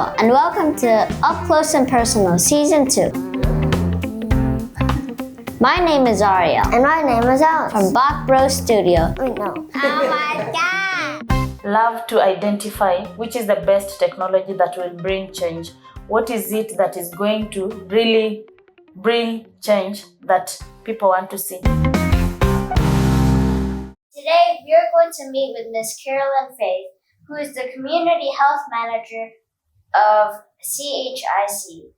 Hello, and welcome to Up Close and Personal Season 2. My name is Ariel. And my name is Alex. From Bach Bros Studio. I know. Oh my God! Love to identify which is the best technology that will bring change. What is it that is going to really bring change that people want to see? Today, we are going to meet with Miss Carolyne, who is the Community Health Manager of CHIC.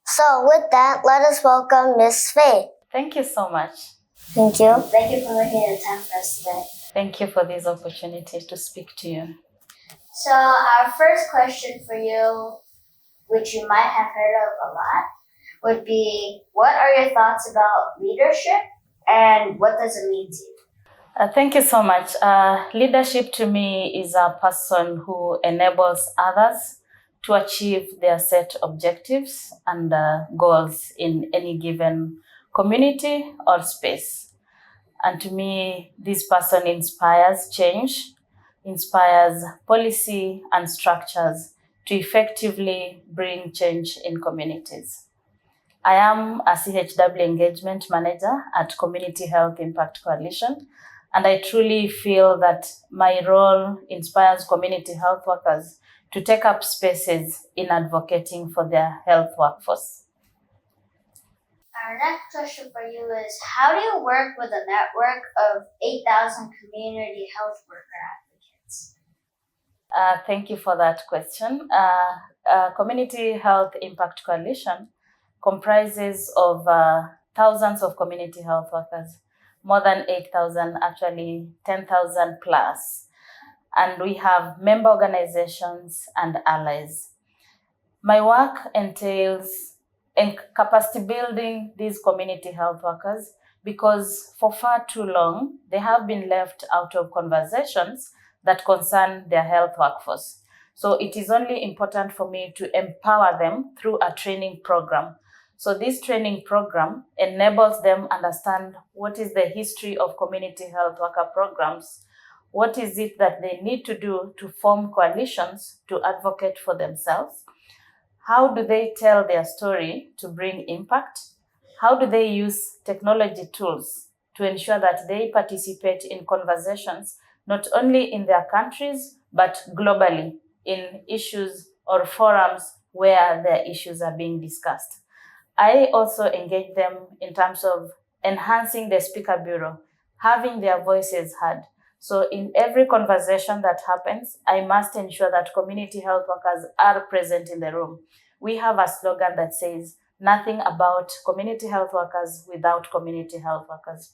So with that, let us welcome Miss Faith. Thank you so much. Thank you. Thank you for making the time for us today. Thank you for this opportunity to speak to you. So our first question for you, which you might have heard of a lot, would be, what are your thoughts about leadership and what does it mean to you? Thank you so much. Leadership to me is a person who enables others to achieve their set objectives and goals in any given community or space. And to me, this person inspires change, inspires policy and structures to effectively bring change in communities. I am a CHW Engagement Manager at Community Health Impact Coalition, and I truly feel that my role inspires community health workers to take up spaces in advocating for their health workforce. Our next question for you is, how do you work with a network of 8,000 community health worker advocates? Thank you for that question. Community Health Impact Coalition comprises of thousands of community health workers, more than 8,000, actually 10,000 plus. And we have member organizations and allies. My work entails capacity building these community health workers because for far too long, they have been left out of conversations that concern their health workforce. So it is only important for me to empower them through a training program. So this training program enables them understand what is the history of community health worker programs, what is it that they need to do to form coalitions to advocate for themselves, how do they tell their story to bring impact, how do they use technology tools to ensure that they participate in conversations not only in their countries but globally in issues or forums where their issues are being discussed. I also engage them in terms of enhancing the speaker bureau, having their voices heard. So in every conversation that happens, I must ensure that community health workers are present in the room. We have a slogan that says, nothing about community health workers without community health workers.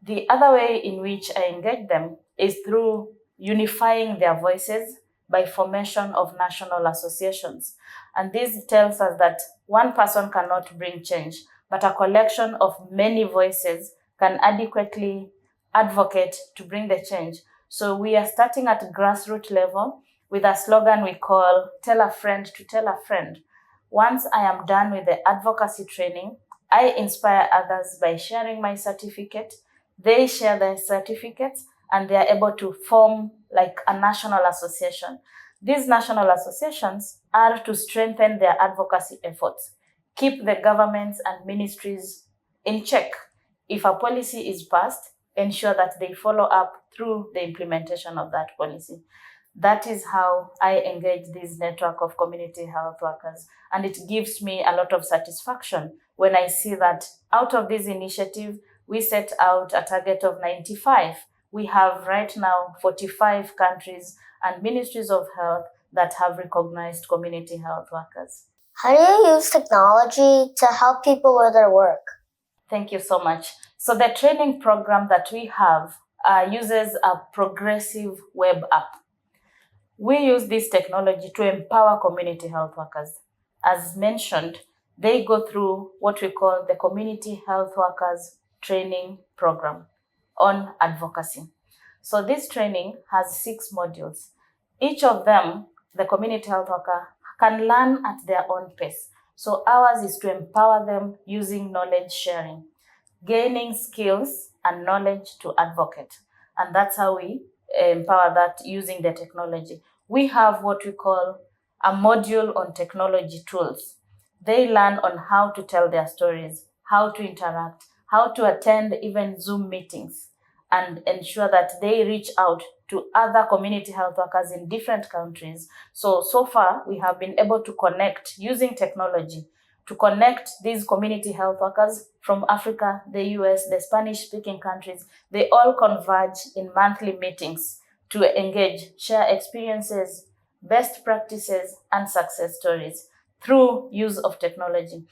The other way in which I engage them is through unifying their voices by formation of national associations. And this tells us that one person cannot bring change, but a collection of many voices can adequately advocate to bring the change. So we are starting at grassroots level with a slogan we call, tell a friend to tell a friend. Once I am done with the advocacy training, I inspire others by sharing my certificate. They share their certificates and they are able to form like a national association. These national associations are to strengthen their advocacy efforts, keep the governments and ministries in check. If a policy is passed, ensure that they follow up through the implementation of that policy. That is how I engage this network of community health workers. And it gives me a lot of satisfaction when I see that out of this initiative, we set out a target of 95. We have right now 45 countries and ministries of health that have recognized community health workers. How do you use technology to help people with their work? Thank you so much. So the training program that we have uses a progressive web app. We use this technology to empower community health workers. As mentioned, they go through what we call the Community Health Workers Training Program on advocacy. So this training has 6 modules. Each of them, the community health worker can learn at their own pace. So ours is to empower them using knowledge sharing, gaining skills and knowledge to advocate. And that's how we empower that using the technology. We have what we call a module on technology tools. They learn on how to tell their stories, how to interact, how to attend even Zoom meetings, and ensure that they reach out to other community health workers in different countries. So far, we have been able to connect using technology to connect these community health workers from Africa, the US, the Spanish-speaking countries. They all converge in monthly meetings to engage, share experiences, best practices, and success stories through use of technology.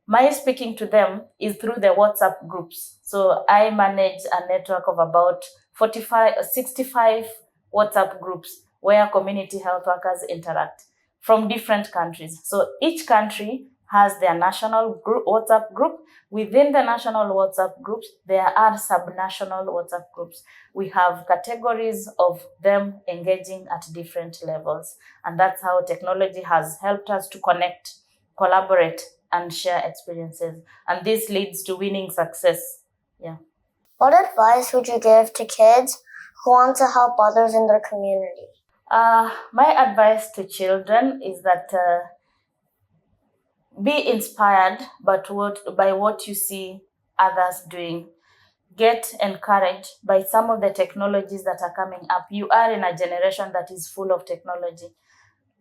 My speaking to them is through the WhatsApp groups. So I manage a network of about 65 WhatsApp groups where community health workers interact from different countries. So each country has their national group, WhatsApp group. Within the national WhatsApp groups, there are sub-national WhatsApp groups. We have categories of them engaging at different levels. And that's how technology has helped us to connect, collaborate, and share experiences. And this leads to winning success. Yeah. What advice would you give to kids who want to help others in their community? My advice to children is that be inspired by what you see others doing. Get encouraged by some of the technologies that are coming up. You are in a generation that is full of technology.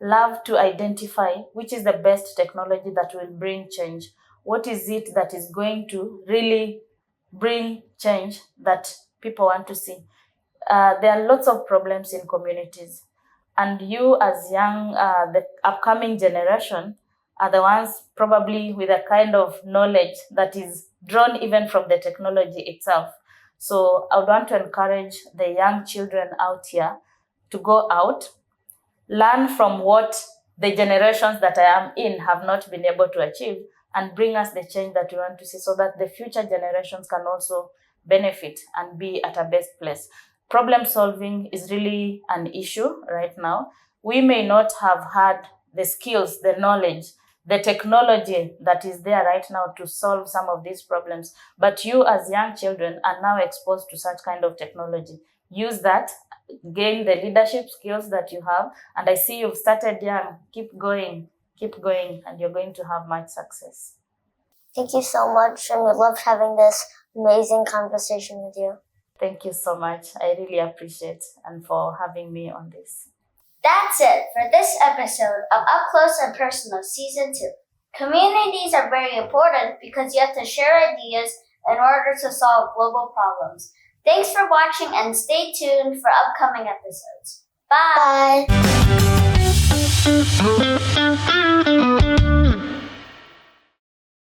Love to identify which is the best technology that will bring change. What is it that is going to really bring change that people want to see? There are lots of problems in communities. And you as young, the upcoming generation, are the ones probably with a kind of knowledge that is drawn even from the technology itself. So I would want to encourage the young children out here to go out, learn from what the generations that I am in have not been able to achieve, and bring us the change that we want to see so that the future generations can also benefit and be at a best place. Problem solving is really an issue right now. We may not have had the skills, the knowledge, the technology that is there right now to solve some of these problems. But you as young children are now exposed to such kind of technology. Use that, gain the leadership skills that you have. And I see you've started young. Keep going, and you're going to have much success. Thank you so much, and we loved having this amazing conversation with you. Thank you so much. I really appreciate and for having me on this. That's it for this episode of Up Close and Personal Season 2. Communities are very important because you have to share ideas in order to solve global problems. Thanks for watching and stay tuned for upcoming episodes. Bye! Bye!